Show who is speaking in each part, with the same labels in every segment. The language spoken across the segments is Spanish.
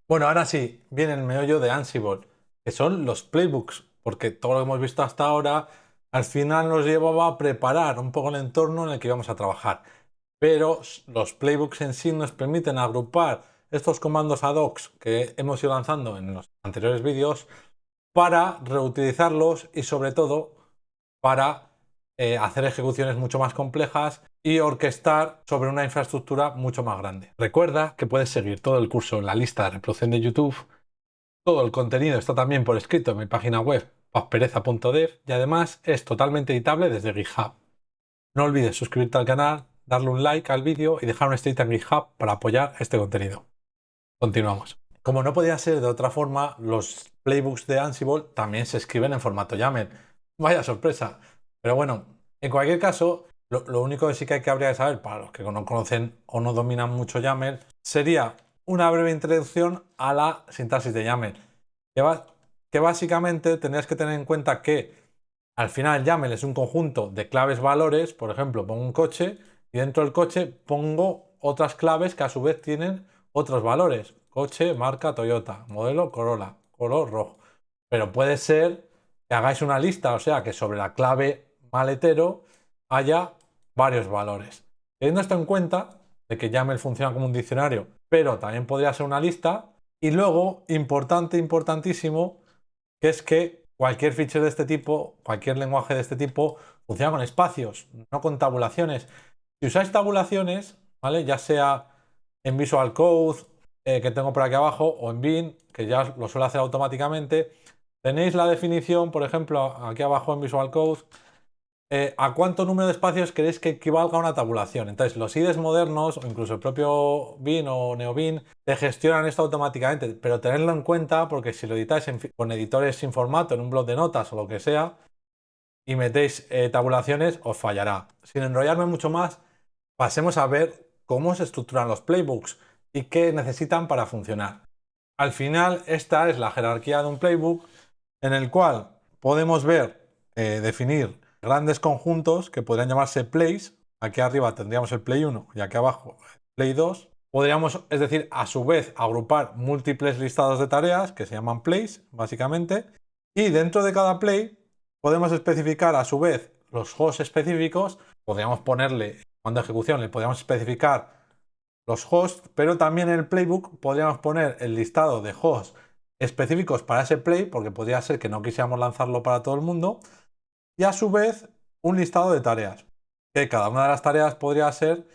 Speaker 1: Bueno, ahora sí, viene el meollo de Ansible, que son los playbooks, porque todo lo que hemos visto hasta ahora al final nos llevaba a preparar un poco el entorno en el que íbamos a trabajar. Pero los playbooks en sí nos permiten agrupar estos comandos ad hoc que hemos ido lanzando en los anteriores vídeos para reutilizarlos y sobre todo para hacer ejecuciones mucho más complejas y orquestar sobre una infraestructura mucho más grande. Recuerda que puedes seguir todo el curso en la lista de reproducción de YouTube. Todo el contenido está también por escrito en mi página web pazpereza.dev y además es totalmente editable desde GitHub. No olvides suscribirte al canal, darle un like al vídeo y dejar una estrellita en GitHub para apoyar este contenido. Continuamos. Como no podía ser de otra forma, los playbooks de Ansible también se escriben en formato YAML. Vaya sorpresa. Pero bueno, en cualquier caso, lo único que sí que habría que saber, para los que no conocen o no dominan mucho YAML, sería una breve introducción a la sintaxis de YAML. Que básicamente tendrías que tener en cuenta que al final YAML es un conjunto de claves valores. Por ejemplo, pongo un coche y dentro del coche pongo otras claves que a su vez tienen otros valores. Coche, marca Toyota, modelo Corolla, color rojo. Pero puede ser que hagáis una lista, o sea, que sobre la clave maletero haya varios valores. Teniendo esto en cuenta, de que YAML funciona como un diccionario, pero también podría ser una lista. Y luego, importantísimo, que es que cualquier fichero de este tipo, cualquier lenguaje de este tipo, funciona con espacios, no con tabulaciones. Si usáis tabulaciones, ¿vale? Ya sea en Visual Code, que tengo por aquí abajo, o en Bean, que ya lo suele hacer automáticamente, tenéis la definición, por ejemplo, aquí abajo en Visual Code, a cuánto número de espacios queréis que equivalga una tabulación. Entonces, los IDEs modernos, o incluso el propio Bean o NeoBean, te gestionan esto automáticamente, pero tenedlo en cuenta porque si lo editáis con editores sin formato, en un bloc de notas o lo que sea, y metéis tabulaciones, os fallará. Sin enrollarme mucho más, pasemos a ver cómo se estructuran los playbooks y qué necesitan para funcionar. Al final, esta es la jerarquía de un playbook en el cual podemos ver, definir grandes conjuntos que podrían llamarse plays. Aquí arriba tendríamos el play 1 y aquí abajo el play 2. Podríamos, es decir, a su vez agrupar múltiples listados de tareas que se llaman plays, básicamente. Y dentro de cada play podemos especificar a su vez los hosts específicos. Podríamos ponerle, cuando ejecución, le podríamos especificar los hosts, pero también en el playbook podríamos poner el listado de hosts específicos para ese play, porque podría ser que no quisiéramos lanzarlo para todo el mundo, y a su vez un listado de tareas, que cada una de las tareas podría ser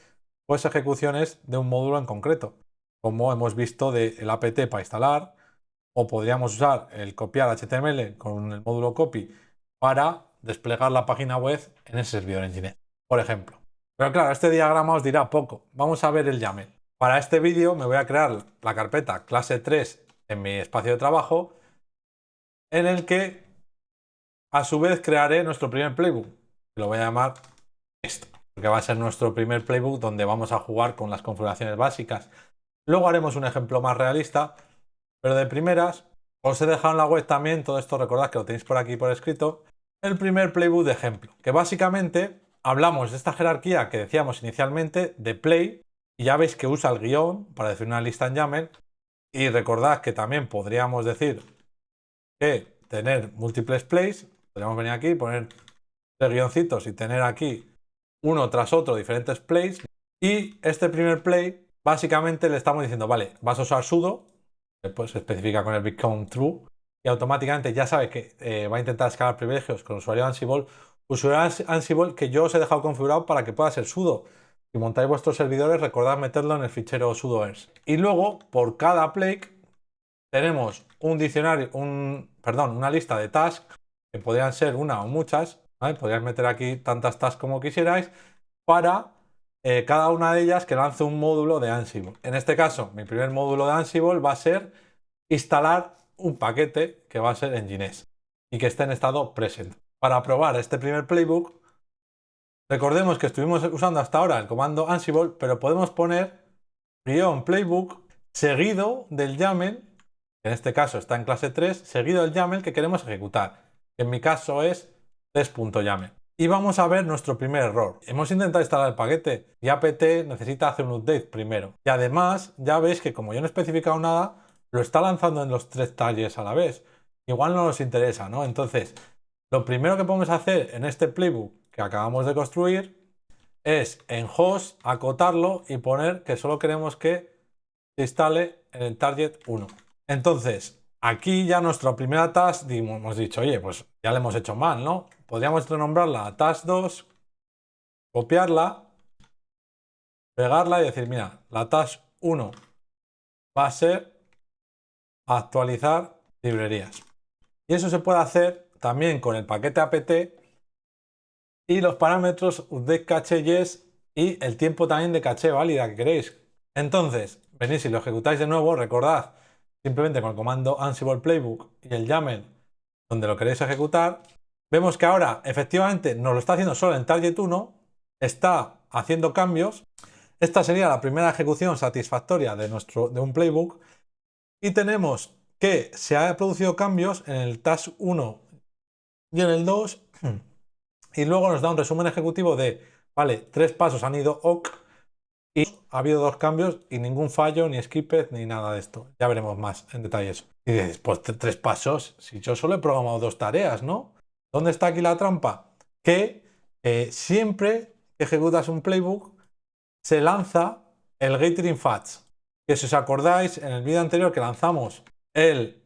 Speaker 1: pues ejecuciones de un módulo en concreto, como hemos visto del apt para instalar, o podríamos usar el copiar HTML con el módulo copy para desplegar la página web en ese servidor Nginx, por ejemplo. Pero claro, este diagrama os dirá poco. Vamos a ver el YAML. Para este vídeo me voy a crear la carpeta clase 3 en mi espacio de trabajo, en el que a su vez crearé nuestro primer playbook. Lo voy a llamar esto, porque va a ser nuestro primer playbook donde vamos a jugar con las configuraciones básicas. Luego haremos un ejemplo más realista, pero de primeras os he dejado en la web también, todo esto recordad que lo tenéis por aquí por escrito, el primer playbook de ejemplo, que básicamente hablamos de esta jerarquía que decíamos inicialmente de play, y ya veis que usa el guión para definir una lista en YAML, y recordad que también podríamos decir que tener múltiples plays, podríamos venir aquí, poner tres guioncitos y tener aquí uno tras otro diferentes plays, y este primer play básicamente le estamos diciendo, vale, vas a usar sudo, después se especifica con el become true, y automáticamente ya sabe que va a intentar escalar privilegios con usuario Ansible, usuario Ansible que yo os he dejado configurado para que pueda ser sudo. Si montáis vuestros servidores, recordad meterlo en el fichero sudoers. Y luego, por cada play, tenemos un diccionario, una lista de tasks, que podrían ser una o muchas, ¿vale? Podríais meter aquí tantas tasks como quisierais, para cada una de ellas que lance un módulo de Ansible. En este caso, mi primer módulo de Ansible va a ser instalar un paquete que va a ser Nginx y que esté en estado present. Para probar este primer playbook, recordemos que estuvimos usando hasta ahora el comando Ansible, pero podemos poner -playbook seguido del YAML, que en este caso está en clase 3, seguido del YAML que queremos ejecutar, que en mi caso es test.yaml. Y vamos a ver nuestro primer error. Hemos intentado instalar el paquete y apt necesita hacer un update primero. Y además, ya veis que como yo no he especificado nada, lo está lanzando en los 3 targets a la vez. Igual no nos interesa, ¿no? Entonces, lo primero que podemos hacer en este playbook que acabamos de construir es en host acotarlo y poner que solo queremos que se instale en el target 1. Entonces, aquí ya nuestra primera task, hemos dicho, oye, pues ya le hemos hecho mal, ¿no? Podríamos renombrarla a task 2, copiarla, pegarla y decir, mira, la task 1 va a ser actualizar librerías. Y eso se puede hacer también con el paquete apt y los parámetros update cache yes y el tiempo también de caché válida que queréis. Entonces, venís y lo ejecutáis de nuevo, recordad, simplemente con el comando Ansible Playbook y el YAML donde lo queréis ejecutar. Vemos que ahora efectivamente nos lo está haciendo solo en target 1, está haciendo cambios. Esta sería la primera ejecución satisfactoria de un playbook. Y tenemos que se ha producido cambios en el task 1 y en el 2. Y luego nos da un resumen ejecutivo de, vale, 3 pasos han ido ok y ha habido 2 cambios y ningún fallo, ni skipped, ni nada de esto. Ya veremos más en detalle eso. Y dices, pues 3 pasos, si yo solo he programado 2 tareas, ¿no? ¿Dónde está aquí la trampa? Que siempre que ejecutas un playbook se lanza el gathering fetch. Que si os acordáis, en el vídeo anterior que lanzamos el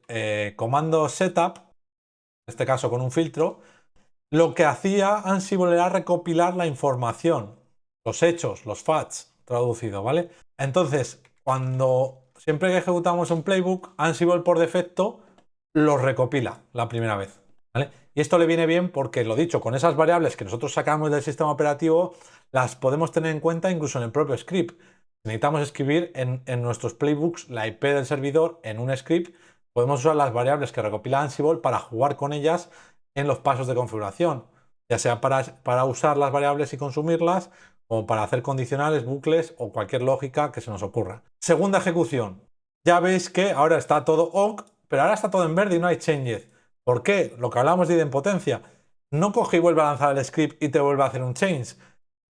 Speaker 1: comando setup, en este caso con un filtro, lo que hacía Ansible era recopilar la información, los hechos, los facts, traducido, ¿vale? Entonces, siempre que ejecutamos un playbook, Ansible por defecto los recopila la primera vez, ¿vale? Y esto le viene bien porque, lo dicho, con esas variables que nosotros sacamos del sistema operativo, las podemos tener en cuenta incluso en el propio script. Necesitamos escribir en nuestros playbooks la IP del servidor en un script. Podemos usar las variables que recopila Ansible para jugar con ellas en los pasos de configuración, ya sea para usar las variables y consumirlas, o para hacer condicionales, bucles o cualquier lógica que se nos ocurra. Segunda ejecución. Ya veis que ahora está todo ok, pero ahora está todo en verde y no hay changes. ¿Por qué? Lo que hablábamos de idempotencia. No coge y vuelve a lanzar el script y te vuelve a hacer un change.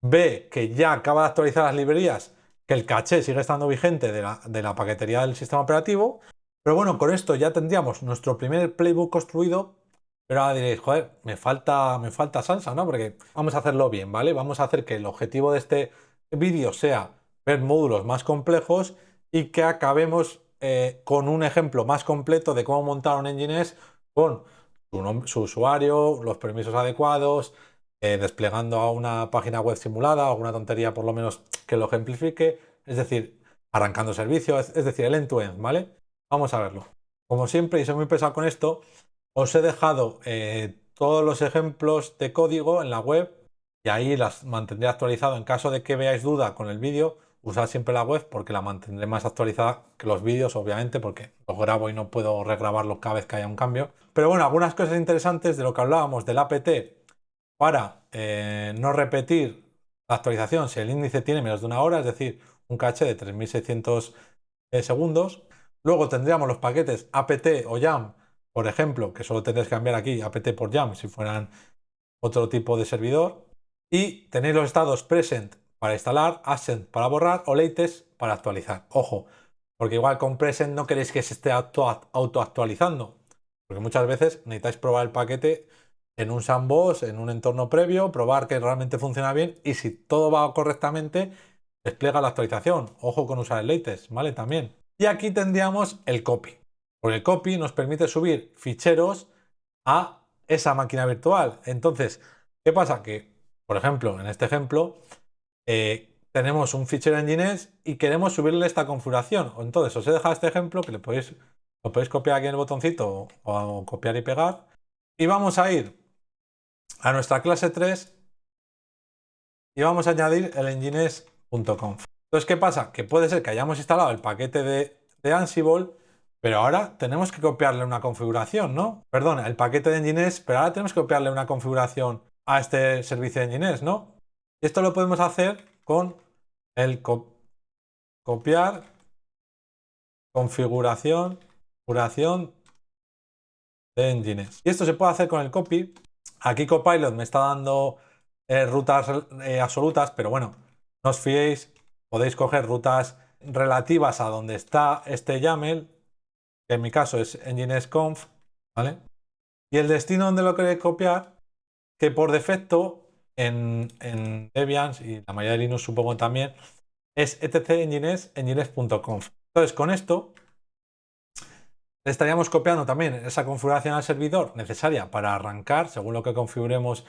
Speaker 1: Ve que ya acaba de actualizar las librerías, que el caché sigue estando vigente de la paquetería del sistema operativo. Pero bueno, con esto ya tendríamos nuestro primer playbook construido. Pero ahora diréis, joder, me falta salsa, ¿no? Porque vamos a hacerlo bien, ¿vale? Vamos a hacer que el objetivo de este vídeo sea ver módulos más complejos y que acabemos con un ejemplo más completo de cómo montar un Nginx con su usuario, los permisos adecuados, desplegando a una página web simulada, alguna tontería por lo menos que lo ejemplifique, es decir, arrancando servicios, es decir, el end-to-end, ¿vale? Vamos a verlo. Como siempre, y soy muy pesado con esto, os he dejado todos los ejemplos de código en la web y ahí las mantendré actualizadas. En caso de que veáis duda con el vídeo, usad siempre la web porque la mantendré más actualizada que los vídeos, obviamente, porque los grabo y no puedo regrabarlos cada vez que haya un cambio. Pero bueno, algunas cosas interesantes de lo que hablábamos del apt para no repetir la actualización si el índice tiene menos de 1 hora, es decir, un caché de 3600 segundos. Luego tendríamos los paquetes apt o yam, por ejemplo, que solo tendréis que cambiar aquí apt por yam si fueran otro tipo de servidor. Y tenéis los estados present para instalar, absent para borrar o latest para actualizar. Ojo, porque igual con present no queréis que se esté autoactualizando, porque muchas veces necesitáis probar el paquete en un sandbox, en un entorno previo, probar que realmente funciona bien y si todo va correctamente, despliega la actualización. Ojo con usar el latest, ¿vale? También. Y aquí tendríamos el copy, porque el copy nos permite subir ficheros a esa máquina virtual. Entonces, ¿qué pasa? Que, por ejemplo, en este ejemplo, tenemos un fichero Nginx y queremos subirle esta configuración. Entonces, os he dejado este ejemplo que lo podéis copiar aquí en el botoncito o copiar y pegar. Y vamos a ir a nuestra clase 3 y vamos a añadir el nginx.conf. Entonces, ¿qué pasa? Que puede ser que hayamos instalado el paquete de Ansible, pero ahora tenemos que copiarle una configuración, ¿no? Perdón, el paquete de Nginx, pero ahora tenemos que copiarle una configuración a este servicio de Nginx, ¿no? Y esto lo podemos hacer con el copiar configuración de Nginx. Y esto se puede hacer con el copy. Aquí Copilot me está dando rutas absolutas, pero bueno, no os fiéis, podéis coger rutas relativas a donde está este YAML que en mi caso es nginx.conf, ¿vale? Y el destino donde lo queréis copiar, que por defecto en Debian y la mayoría de Linux supongo también, es etc nginx.conf. Entonces con esto le estaríamos copiando también esa configuración al servidor necesaria para arrancar, según lo que configuremos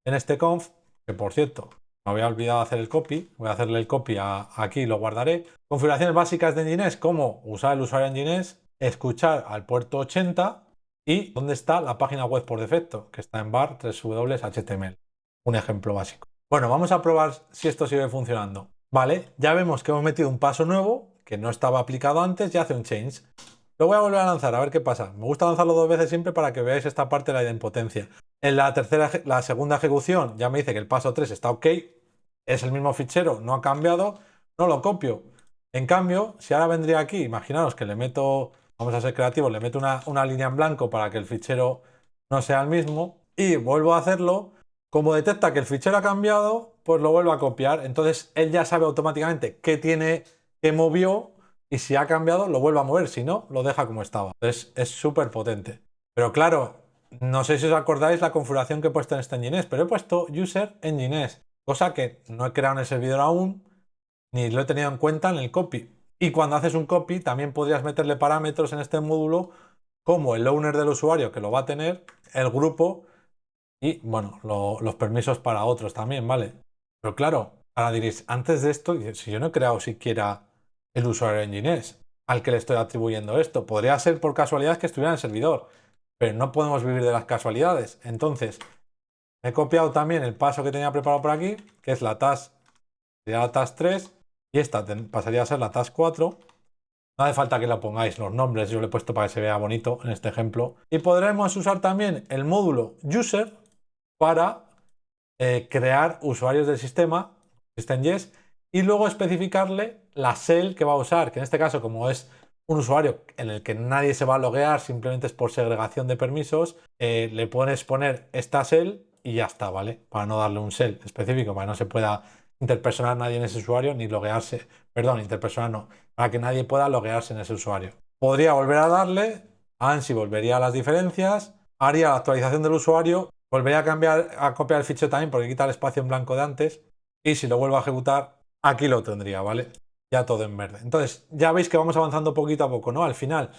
Speaker 1: en este conf, que por cierto, me había olvidado hacer el copy, voy a hacerle el copy aquí y lo guardaré. Configuraciones básicas de Nginx, como usar el usuario Nginx, escuchar al puerto 80 y dónde está la página web por defecto, que está en var www.html. Un ejemplo básico. Bueno, vamos a probar si esto sigue funcionando. Vale, ya vemos que hemos metido un paso nuevo que no estaba aplicado antes y hace un change. Lo voy a volver a lanzar, a ver qué pasa. Me gusta lanzarlo 2 veces siempre para que veáis esta parte de la idempotencia. En la segunda ejecución ya me dice que el paso 3 está ok, es el mismo fichero, no ha cambiado, no lo copio. En cambio, si ahora vendría aquí, imaginaros que le meto, vamos a ser creativos, le meto una línea en blanco para que el fichero no sea el mismo y vuelvo a hacerlo, como detecta que el fichero ha cambiado, pues lo vuelvo a copiar. Entonces él ya sabe automáticamente qué movió y si ha cambiado lo vuelve a mover, si no, lo deja como estaba. Entonces es súper potente. Pero claro, no sé si os acordáis la configuración que he puesto en este Nginx, pero he puesto user Nginx, cosa que no he creado en el servidor aún, ni lo he tenido en cuenta en el copy. Y cuando haces un copy, también podrías meterle parámetros en este módulo, como el owner del usuario que lo va a tener, el grupo y, bueno, los permisos para otros también, ¿vale? Pero claro, ahora diréis, antes de esto, si yo no he creado siquiera el usuario Nginx al que le estoy atribuyendo esto, podría ser por casualidad que estuviera en el servidor, pero no podemos vivir de las casualidades. Entonces, he copiado también el paso que tenía preparado por aquí, que es la task, sería la task 3, y esta pasaría a ser la task 4. No hace falta que le pongáis los nombres, yo lo he puesto para que se vea bonito en este ejemplo. Y podremos usar también el módulo user para crear usuarios del sistema, systemYes, y luego especificarle la shell que va a usar, que en este caso, como es un usuario en el que nadie se va a loguear, simplemente es por segregación de permisos, le puedes poner esta shell y ya está, ¿vale? Para no darle un shell específico, para que no se pueda interpersonar nadie en ese usuario, ni loguearse, perdón, interpersonar no, para que nadie pueda loguearse en ese usuario. Podría volver a darle, Ansible volvería a las diferencias, haría la actualización del usuario, volvería a cambiar, a copiar el fichero también porque quita el espacio en blanco de antes, y si lo vuelvo a ejecutar, aquí lo tendría, ¿vale? Ya todo en verde. Entonces, ya veis que vamos avanzando poquito a poco, ¿no? Al final,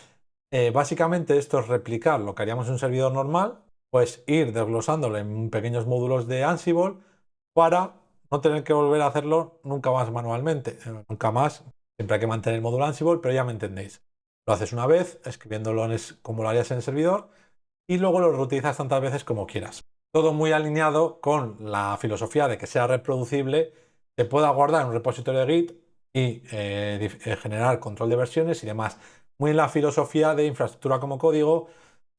Speaker 1: básicamente esto es replicar lo que haríamos en un servidor normal, pues ir desglosándolo en pequeños módulos de Ansible para no tener que volver a hacerlo nunca más manualmente. Nunca más, siempre hay que mantener el módulo Ansible, pero ya me entendéis. Lo haces una vez, escribiéndolo como lo harías en el servidor, y luego lo reutilizas tantas veces como quieras. Todo muy alineado con la filosofía de que sea reproducible, se pueda guardar en un repositorio de Git y generar control de versiones y demás. Muy en la filosofía de infraestructura como código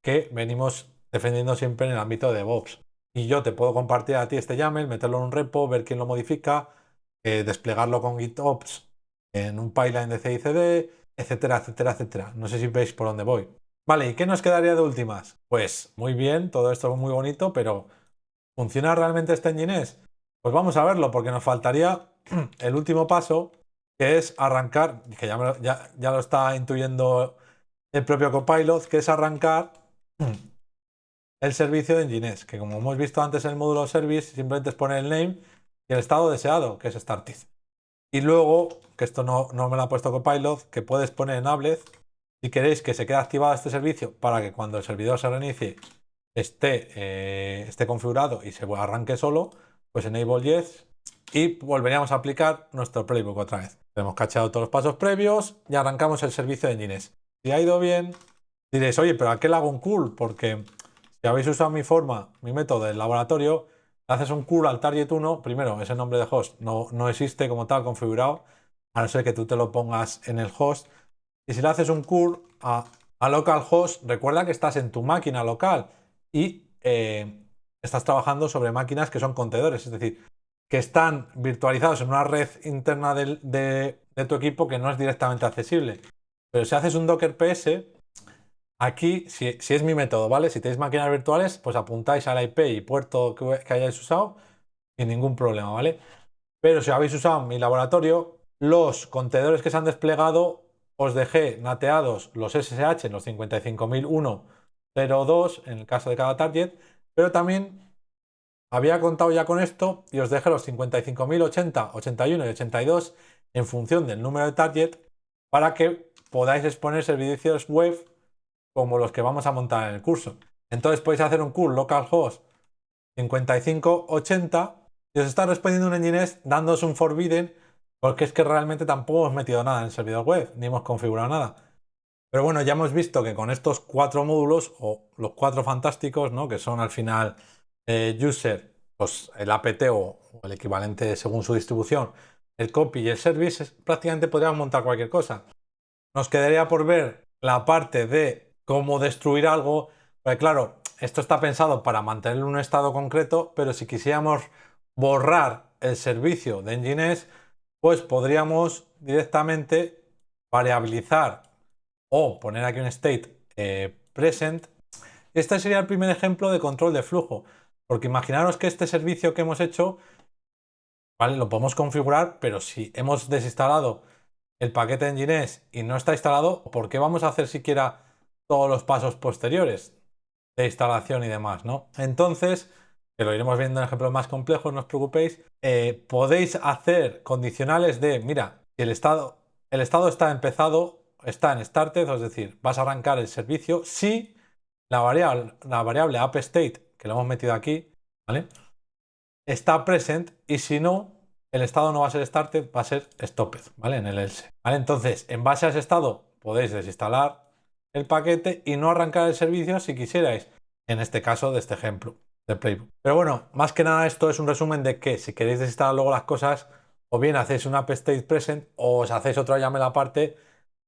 Speaker 1: que venimos defendiendo siempre en el ámbito de DevOps. Y yo te puedo compartir a ti este YAML, meterlo en un repo, ver quién lo modifica, desplegarlo con GitOps en un pipeline de CI/CD, etcétera, etcétera, etcétera. No sé si veis por dónde voy. Vale, ¿y qué nos quedaría de últimas? Pues muy bien, todo esto es muy bonito, pero ¿funciona realmente este Nginx? Pues vamos a verlo, porque nos faltaría el último paso, que es arrancar, que ya lo está intuyendo el propio Copilot, que es arrancar el servicio de Nginx, que como hemos visto antes en el módulo Service, simplemente es poner el name y el estado deseado, que es Started. Y luego, que esto no me lo ha puesto Copilot, que puedes poner enabled si queréis que se quede activado este servicio para que cuando el servidor se reinicie esté configurado y se arranque solo, pues enable yes y volveríamos a aplicar nuestro playbook otra vez. Hemos cachado todos los pasos previos y arrancamos el servicio de Nginx. Si ha ido bien, diréis, oye, pero ¿a qué le hago un curl? Porque si habéis usado mi método del laboratorio, haces un curl al target 1, primero, ese nombre de host no existe como tal configurado, a no ser que tú te lo pongas en el host. Y si le haces un curl a localhost, recuerda que estás en tu máquina local y estás trabajando sobre máquinas que son contenedores, es decir, que están virtualizados en una red interna de tu equipo que no es directamente accesible. Pero si haces un Docker PS, aquí, si es mi método, ¿vale? Si tenéis máquinas virtuales, pues apuntáis a la IP y puerto que hayáis usado sin ningún problema, ¿vale? Pero si habéis usado mi laboratorio, los contenedores que se han desplegado os dejé nateados los SSH en los 55.001.02 en el caso de cada target, pero también había contado ya con esto y os dejé los 55.080, 81 y 82 en función del número de target para que podáis exponer servicios web como los que vamos a montar en el curso. Entonces podéis hacer un curl localhost 5580 y os está respondiendo un Nginx dándoos un forbidden porque es que realmente tampoco hemos metido nada en el servidor web, ni hemos configurado nada. Pero bueno, ya hemos visto que con estos 4 módulos, o los 4 fantásticos, ¿no? Que son al final user, pues el apt o el equivalente según su distribución, el copy y el service, prácticamente podríamos montar cualquier cosa. Nos quedaría por ver la parte de cómo destruir algo, porque claro, esto está pensado para mantener un estado concreto, pero si quisiéramos borrar el servicio de Nginx, pues podríamos directamente variabilizar o poner aquí un state present. Este sería el primer ejemplo de control de flujo, porque imaginaros que este servicio que hemos hecho, ¿vale? Lo podemos configurar, pero si hemos desinstalado el paquete de Nginx y no está instalado, ¿por qué vamos a hacer siquiera todos los pasos posteriores de instalación y demás, ¿no? Entonces, que lo iremos viendo en ejemplos más complejos, no os preocupéis, podéis hacer condicionales de, mira, si el estado está empezado, está en started, es decir, vas a arrancar el servicio si la variable appState, que lo hemos metido aquí, ¿vale? Está present y si no, el estado no va a ser started, va a ser stopped, ¿vale? En el else, ¿vale? Entonces, en base a ese estado, podéis desinstalar el paquete y no arrancar el servicio si quisierais, en este caso de este ejemplo de Playbook. Pero bueno, más que nada esto es un resumen de que si queréis desinstalar luego las cosas, o bien hacéis un appState present o os hacéis otra YAML aparte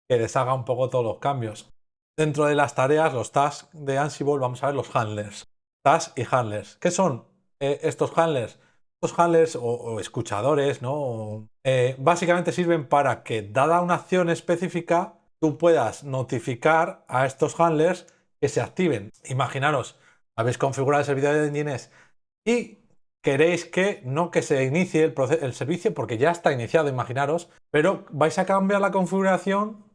Speaker 1: que deshaga un poco todos los cambios. Dentro de las tareas, los tasks de Ansible, vamos a ver los handlers. Tasks y handlers. ¿Qué son estos handlers? Estos handlers o escuchadores, ¿no? Básicamente sirven para que, dada una acción específica, tú puedas notificar a estos handlers que se activen. Imaginaros, habéis configurado el servidor de Nginx y queréis que no que se inicie el servicio porque ya está iniciado, imaginaros, pero vais a cambiar la configuración.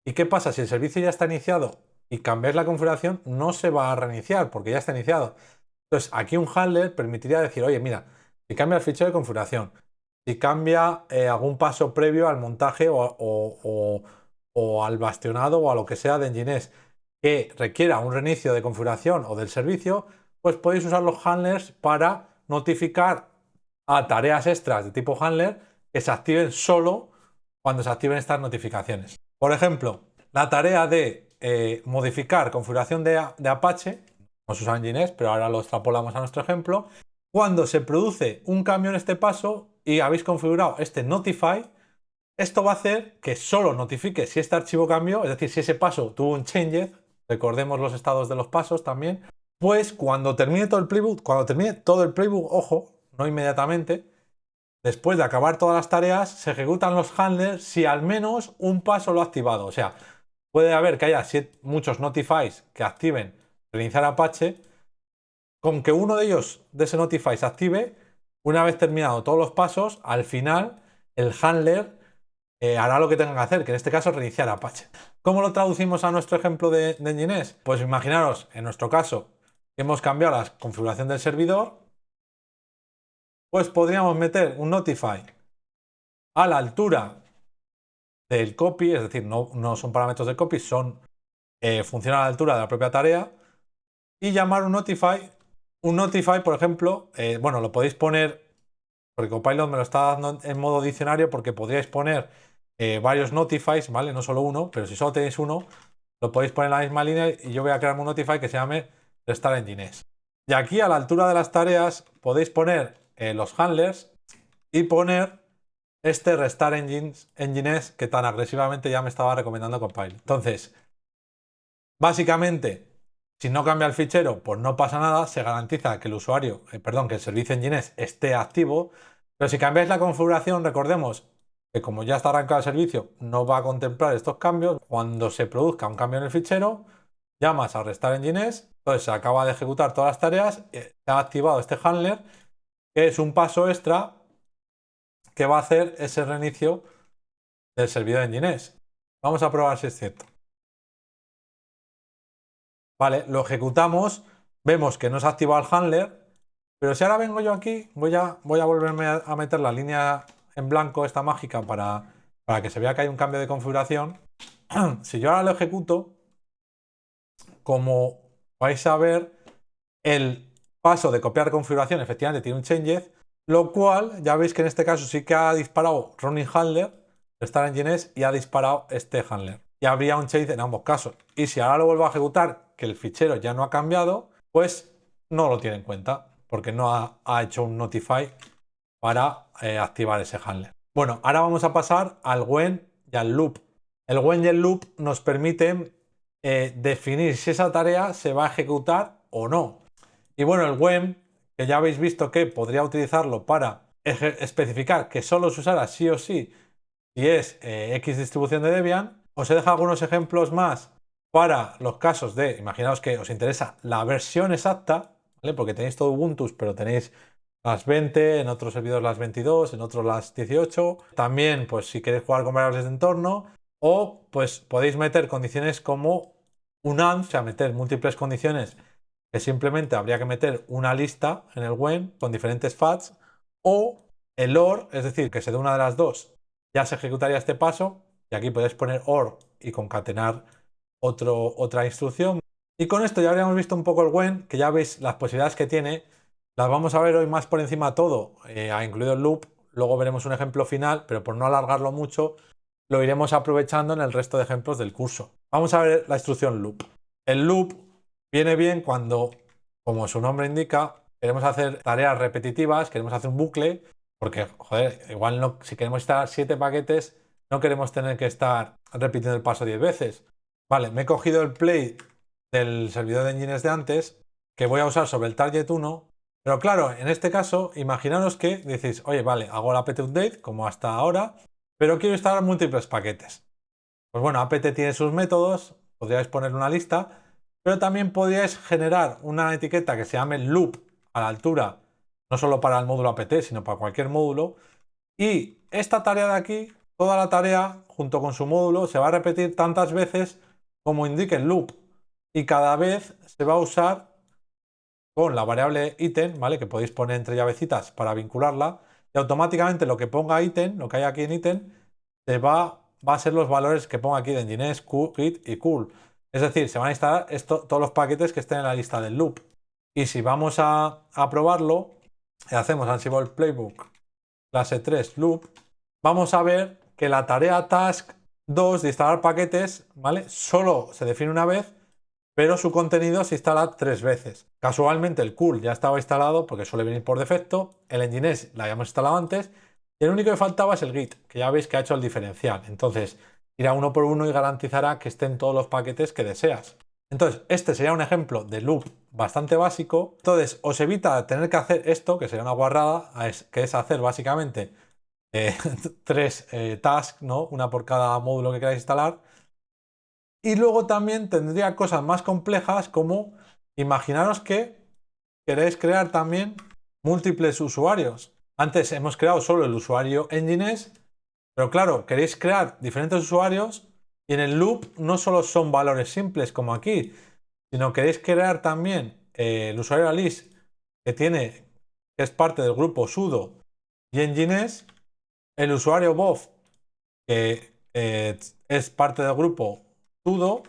Speaker 1: ¿Y qué pasa? Si el servicio ya está iniciado y cambiáis la configuración, no se va a reiniciar porque ya está iniciado. Entonces, aquí un handler permitiría decir, oye, mira, si cambia el fichero de configuración, si cambia algún paso previo al montaje o al bastionado o a lo que sea de Nginx que requiera un reinicio de configuración o del servicio, pues podéis usar los handlers para notificar a tareas extras de tipo handler que se activen solo cuando se activen estas notificaciones. Por ejemplo, la tarea de modificar configuración de Apache, hemos usado Nginx, pero ahora lo extrapolamos a nuestro ejemplo. Cuando se produce un cambio en este paso y habéis configurado este notify, esto va a hacer que solo notifique si este archivo cambió, es decir, si ese paso tuvo un changed, recordemos los estados de los pasos también, pues cuando termine todo el playbook, ojo, no inmediatamente, después de acabar todas las tareas, se ejecutan los handlers si al menos un paso lo ha activado. O sea, puede haber que haya muchos notifies que activen reiniciar Apache. Con que uno de ellos, de ese notify, se active, una vez terminado todos los pasos, al final el handler hará lo que tenga que hacer, que en este caso es reiniciar Apache. ¿Cómo lo traducimos a nuestro ejemplo de Nginx? Pues imaginaros, en nuestro caso, que hemos cambiado la configuración del servidor, pues podríamos meter un notify a la altura del copy, es decir, no son parámetros del copy, funcionan a la altura de la propia tarea, y llamar un notify, por ejemplo, bueno, lo podéis poner, porque Copilot me lo está dando en modo diccionario, porque podríais poner varios notifies, ¿vale? No solo uno, pero si solo tenéis uno, lo podéis poner en la misma línea y yo voy a crear un notify que se llame Restart Nginx. Y aquí a la altura de las tareas podéis poner los handlers y poner este Restart Nginx que tan agresivamente ya me estaba recomendando Copilot. Entonces, básicamente, si no cambia el fichero, pues no pasa nada, se garantiza que que el servicio Nginx esté activo, pero si cambiáis la configuración, recordemos que como ya está arrancado el servicio, no va a contemplar estos cambios. Cuando se produzca un cambio en el fichero, llamas a Restart Nginx, entonces se acaba de ejecutar todas las tareas, se ha activado este handler, que es un paso extra que va a hacer ese reinicio del servidor de Nginx. Vamos a probar si es cierto. Vale, lo ejecutamos, vemos que no se ha activado el handler, pero si ahora vengo yo aquí, voy a volverme a meter la línea en blanco, esta mágica, para que se vea que hay un cambio de configuración. Si yo ahora lo ejecuto, como vais a ver, el paso de copiar configuración efectivamente tiene un changed, lo cual ya veis que en este caso sí que ha disparado running handler, Star Engines, y ha disparado este handler. Y habría un change en ambos casos. Y si ahora lo vuelvo a ejecutar, que el fichero ya no ha cambiado, pues no lo tiene en cuenta, porque no ha hecho un notify para activar ese handler. Bueno, ahora vamos a pasar al when y al loop. El when y el loop nos permiten definir si esa tarea se va a ejecutar o no. Y bueno, el when, que ya habéis visto que podría utilizarlo para especificar que solo se usará sí o sí si es X distribución de Debian. Os he dejado algunos ejemplos más para los casos de, imaginaos que os interesa la versión exacta, ¿vale? Porque tenéis todo Ubuntu, pero tenéis las 20, en otros servidores las 22, en otros las 18. También, pues si queréis jugar con variables de entorno, o pues podéis meter condiciones como un AND, o sea, meter múltiples condiciones, que simplemente habría que meter una lista en el when con diferentes FATs, o el OR, es decir, que se dé una de las dos, ya se ejecutaría este paso, y aquí podéis poner OR y concatenar otra instrucción. Y con esto ya habríamos visto un poco el when, que ya veis las posibilidades que tiene. Las vamos a ver hoy más por encima todo, incluido el loop. Luego veremos un ejemplo final, pero por no alargarlo mucho, lo iremos aprovechando en el resto de ejemplos del curso. Vamos a ver la instrucción loop. El loop viene bien cuando, como su nombre indica, queremos hacer tareas repetitivas, queremos hacer un bucle, porque, joder, igual no, si queremos instalar 7 paquetes, no queremos tener que estar repitiendo el paso 10 veces. Vale, me he cogido el play del servidor de engines de antes, que voy a usar sobre el target 1, pero claro, en este caso, imaginaros que decís, oye, vale, hago el apt update, como hasta ahora, pero quiero instalar múltiples paquetes. Pues bueno, apt tiene sus métodos, podríais poner una lista, pero también podríais generar una etiqueta que se llame loop a la altura, no solo para el módulo apt, sino para cualquier módulo. Y esta tarea de aquí, toda la tarea, junto con su módulo, se va a repetir tantas veces como indique el loop. Y cada vez se va a usar con la variable item, ¿vale? Que podéis poner entre llavecitas para vincularla. Y automáticamente lo que ponga item, lo que hay aquí en item, va a ser los valores que ponga aquí de Nginx, git y cool. Es decir, se van a instalar todos los paquetes que estén en la lista del loop. Y si vamos a probarlo, y hacemos Ansible Playbook clase 3 loop, vamos a ver que la tarea task 2 de instalar paquetes, ¿vale? Solo se define una vez, pero su contenido se instala 3 veces. Casualmente el cool ya estaba instalado porque suele venir por defecto, el Nginx la habíamos instalado antes, y el único que faltaba es el git, que ya veis que ha hecho el diferencial. Entonces, irá uno por uno y garantizará que estén todos los paquetes que deseas. Entonces, este sería un ejemplo de loop bastante básico. Entonces, os evita tener que hacer esto, que sería una guarrada, que es hacer básicamente 3 tasks, ¿no? Una por cada módulo que queráis instalar. Y luego también tendría cosas más complejas como, imaginaros que queréis crear también múltiples usuarios. Antes hemos creado solo el usuario Nginx, pero claro, queréis crear diferentes usuarios y en el loop no solo son valores simples como aquí, sino queréis crear también el usuario Alice que es parte del grupo sudo y Nginx, el usuario Bob que es parte del grupo sudo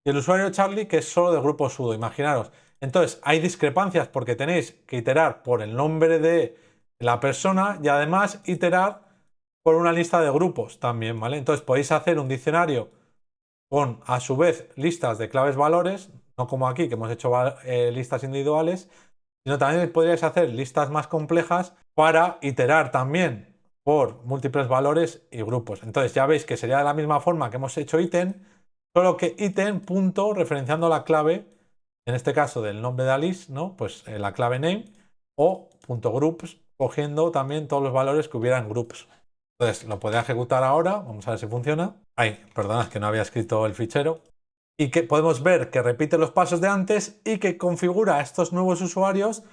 Speaker 1: y el usuario Charlie que es solo del grupo sudo. Imaginaros. Entonces hay discrepancias porque tenéis que iterar por el nombre de la persona y además iterar por una lista de grupos también, ¿vale? Entonces podéis hacer un diccionario con a su vez listas de claves valores, no como aquí que hemos hecho listas individuales, sino también podríais hacer listas más complejas para iterar también por múltiples valores y grupos. Entonces ya veis que sería de la misma forma que hemos hecho item, solo que item punto referenciando la clave, en este caso del nombre de Alice, ¿no? Pues la clave name, o punto groups, cogiendo también todos los valores que hubiera en groups. Entonces lo podría ejecutar ahora, vamos a ver si funciona. Ay, perdonad que no había escrito el fichero. Y que podemos ver que repite los pasos de antes y que configura a estos nuevos usuarios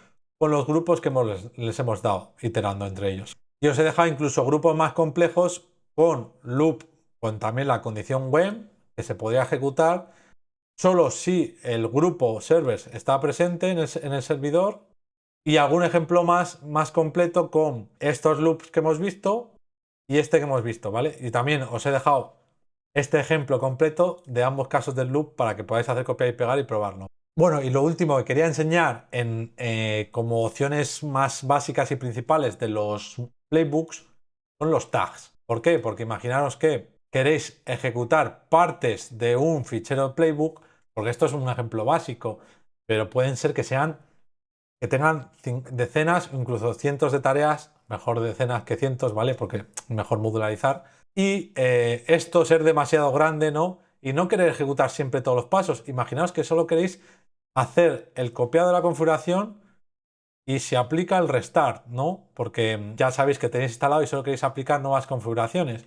Speaker 1: con los grupos que les hemos dado, iterando entre ellos. Y os he dejado incluso grupos más complejos con loop con también la condición when, que se podría ejecutar solo si el grupo servers está presente en el servidor, y algún ejemplo más completo con estos loops que hemos visto y este que hemos visto, ¿vale? Y también os he dejado este ejemplo completo de ambos casos del loop para que podáis hacer copiar y pegar y probarlo. Bueno, y lo último que quería enseñar como opciones más básicas y principales de los playbooks son los tags. ¿Por qué? Porque imaginaros que queréis ejecutar partes de un fichero playbook, porque esto es un ejemplo básico, pero pueden ser que tengan decenas, incluso cientos de tareas, mejor decenas que cientos, ¿vale? Porque mejor modularizar. Y esto ser demasiado grande, ¿no? Y no querer ejecutar siempre todos los pasos. Imaginaos que solo queréis hacer el copiado de la configuración y se aplica el restart, ¿no? Porque ya sabéis que tenéis instalado y solo queréis aplicar nuevas configuraciones.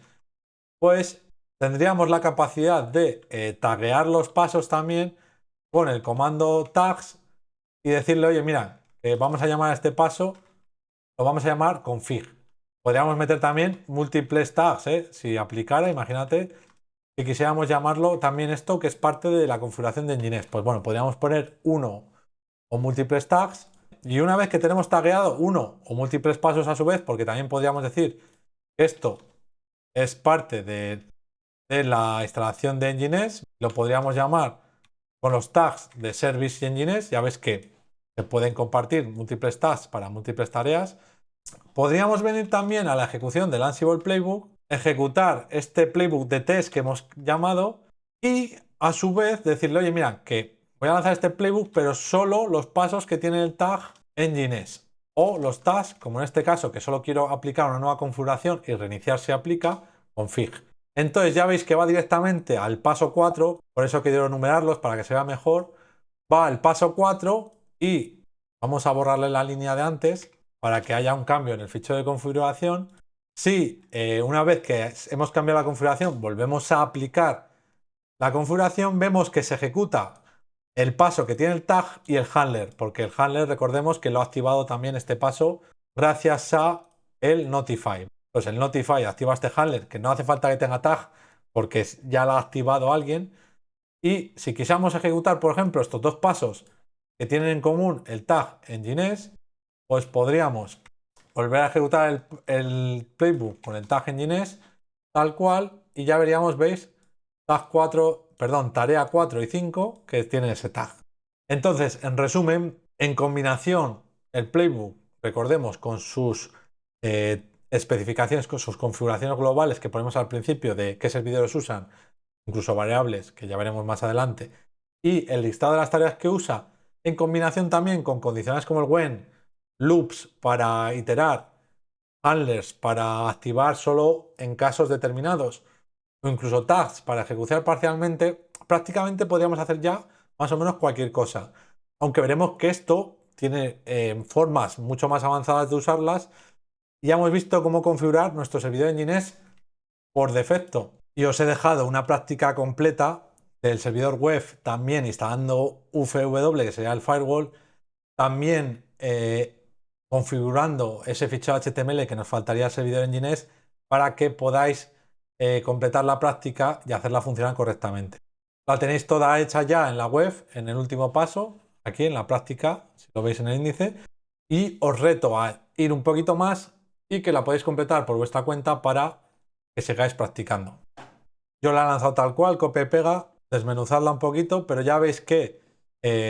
Speaker 1: Pues tendríamos la capacidad de taguear los pasos también con el comando tags y decirle, oye, mira, vamos a llamar a este paso, lo vamos a llamar config. Podríamos meter también múltiples tags, si aplicara, imagínate, si quisiéramos llamarlo también esto que es parte de la configuración de Nginx. Pues bueno, podríamos poner uno o múltiples tags y una vez que tenemos tagueado uno o múltiples pasos a su vez, porque también podríamos decir que esto es parte de la instalación de Nginx, lo podríamos llamar con los tags de Service y Nginx. Ya ves que se pueden compartir múltiples tags para múltiples tareas. Podríamos venir también a la ejecución del Ansible Playbook, ejecutar este playbook de test que hemos llamado y a su vez decirle, oye, mira, que voy a lanzar este playbook, pero solo los pasos que tiene el tag Nginx. O los tags, como en este caso, que solo quiero aplicar una nueva configuración y reiniciar si aplica, config. Entonces ya veis que va directamente al paso 4, por eso quiero enumerarlos para que se vea mejor. Va al paso 4 y vamos a borrarle la línea de antes para que haya un cambio en el fichero de configuración. Si una vez que hemos cambiado la configuración volvemos a aplicar la configuración, vemos que se ejecuta el paso que tiene el tag y el handler, porque el handler, recordemos que lo ha activado también este paso gracias a el notify. Pues el notify activa este handler, que no hace falta que tenga tag porque ya lo ha activado alguien. Y si quisiéramos ejecutar, por ejemplo, estos dos pasos que tienen en común el tag Nginx, pues podríamos volver a ejecutar el playbook con el tag Nginx tal cual y ya veríamos, veis, tag 4, perdón, tarea 4 y 5 que tienen ese tag. Entonces, en resumen, en combinación el playbook, recordemos, con sus especificaciones, con sus configuraciones globales que ponemos al principio de qué servidores usan, incluso variables que ya veremos más adelante, y el listado de las tareas que usa, en combinación también con condicionales como el when, loops para iterar, handlers para activar solo en casos determinados, o incluso tags para ejecutar parcialmente, prácticamente podríamos hacer ya más o menos cualquier cosa. Aunque veremos que esto tiene formas mucho más avanzadas de usarlas. Y ya hemos visto cómo configurar nuestro servidor de Nginx por defecto. Y os he dejado una práctica completa del servidor web también instalando UFW, que sería el firewall, también configurando ese fichero HTML que nos faltaría al servidor Nginx para que podáis completar la práctica y hacerla funcionar correctamente. La tenéis toda hecha ya en la web, en el último paso, aquí en la práctica, si lo veis en el índice, y os reto a ir un poquito más y que la podéis completar por vuestra cuenta para que sigáis practicando. Yo la he lanzado tal cual, copia y pega, desmenuzarla un poquito, pero ya veis que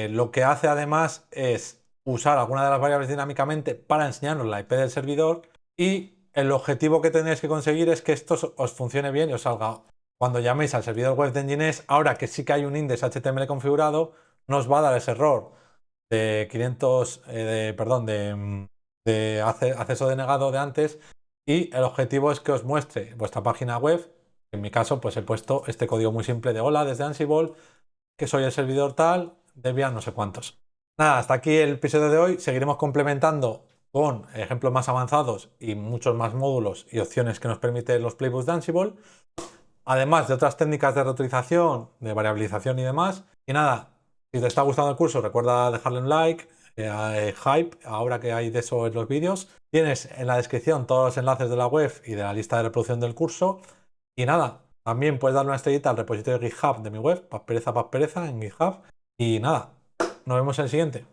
Speaker 1: lo que hace además es usar alguna de las variables dinámicamente para enseñarnos la IP del servidor y el objetivo que tenéis que conseguir es que esto os funcione bien y os salga. Cuando llaméis al servidor web de Nginx, ahora que sí que hay un index HTML configurado, nos va a dar ese error de 500, de acceso denegado de antes y el objetivo es que os muestre vuestra página web. En mi caso, pues he puesto este código muy simple de hola desde Ansible, que soy el servidor tal, Debian no sé cuántos. Nada, hasta aquí el episodio de hoy. Seguiremos complementando con ejemplos más avanzados y muchos más módulos y opciones que nos permiten los playbooks de Ansible, además de otras técnicas de reutilización, de variabilización y demás. Y nada, si te está gustando el curso, recuerda dejarle un like, hype, ahora que hay de eso en los vídeos. Tienes en la descripción todos los enlaces de la web y de la lista de reproducción del curso. Y nada, También puedes darle una estrellita al repositorio de GitHub de mi web, Paz Pereza, en GitHub. Y nada, nos vemos en el siguiente.